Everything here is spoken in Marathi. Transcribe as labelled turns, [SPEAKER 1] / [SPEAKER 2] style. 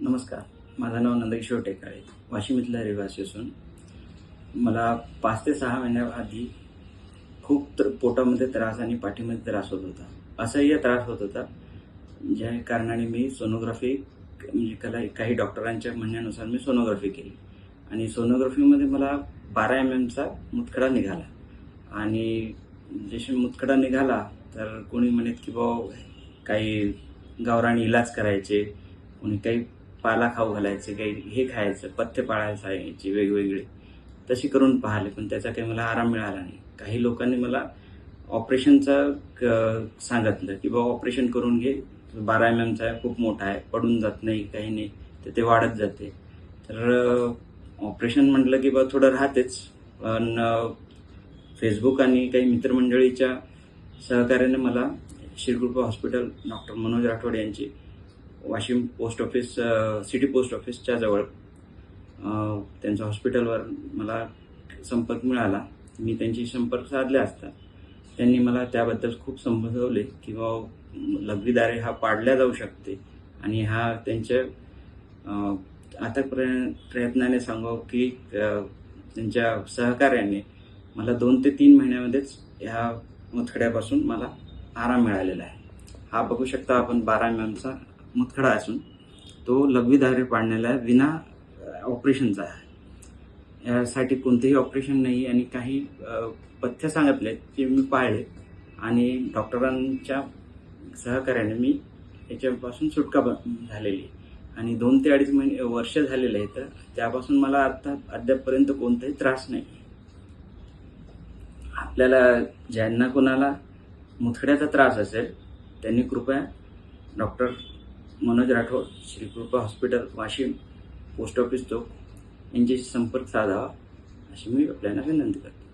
[SPEAKER 1] नमस्कार. माझं नाव नंदकिशोर टेकाळे, वाशिम इथला रहिवासी असून मला 5 ते 6 महिन्याआधी खूप पोटामध्ये त्रास आणि पाठीमध्ये त्रास होत होता. असह्य त्रास होत होता, ज्या कारणाने मी सोनोग्राफी म्हणजे काही डॉक्टरांच्या म्हणण्यानुसार मी सोनोग्राफी केली आणि सोनोग्राफीमध्ये मला 12 चा मुतखडा निघाला आणि जसे मुतखडा निघाला तर कोणी म्हणत की बुवा काही गावरानी इलाज करायचे, कोणी काही पाला खाऊ घालायचे, काही हे खायचं, पथ्य पाळायचे वेगवेगळे. तशी करून पाहिले, पण त्याचा काही मला आराम मिळाला नाही. काही लोकांनी मला ऑपरेशनचं सांगितलं की बाबा ऑपरेशन करून घे, 12 चा आहे, खूप मोठा आहे, पडून जात नाही, काही नाही, तर ते वाढत जाते. तर ऑपरेशन म्हटलं की बा थोडं राहतेच, पण फेसबुक आणि काही मित्रमंडळीच्या सहकार्याने मला श्रीकृपा हॉस्पिटल डॉक्टर मनोज राठोड यांची Washim post office city post ऑफिसच्या जवळ त्यांच्या हॉस्पिटलवर मला संपर्क मिळाला. मी त्यांची संपर्क साधले असता त्यांनी मला त्याबद्दल खूप समजवले की लघवीद्वारे हा पाडल्या जाऊ शकते आणि हा त्यांच्या आता प्रयत्नाने सांगावं की त्यांच्या सहकार्याने मला 2 ते 3 महिन्यामध्येच ह्या मुतखड्यापासून मला आराम मिळालेला आहे. हा बघू शकता आपण 12 चा मुतखडा असून तो लघवीद्वारे पाडलेला आहे, विना ऑपरेशनचा आहे. यासाठी कोणतेही ऑपरेशन नाही आणि काही पथ्य सांगितले जे मी पाळले आणि डॉक्टरांच्या सहकार्याने मी याच्यापासून सुटका झालेली आणि 2 ते 2.5 वर्ष झालेले आहे. तर त्यापासून मला अद्यापपर्यंत कोणताही त्रास नाही. आपल्याला ज्यांना कोणाला मुतखड्याचा त्रास असेल त्यांनी कृपया doctor Manoj Rathod, Shrikripa hospital, Washim, post office चौक यांच्याशी संपर्क साधावा अशी मी आपल्याला विनंती करतो.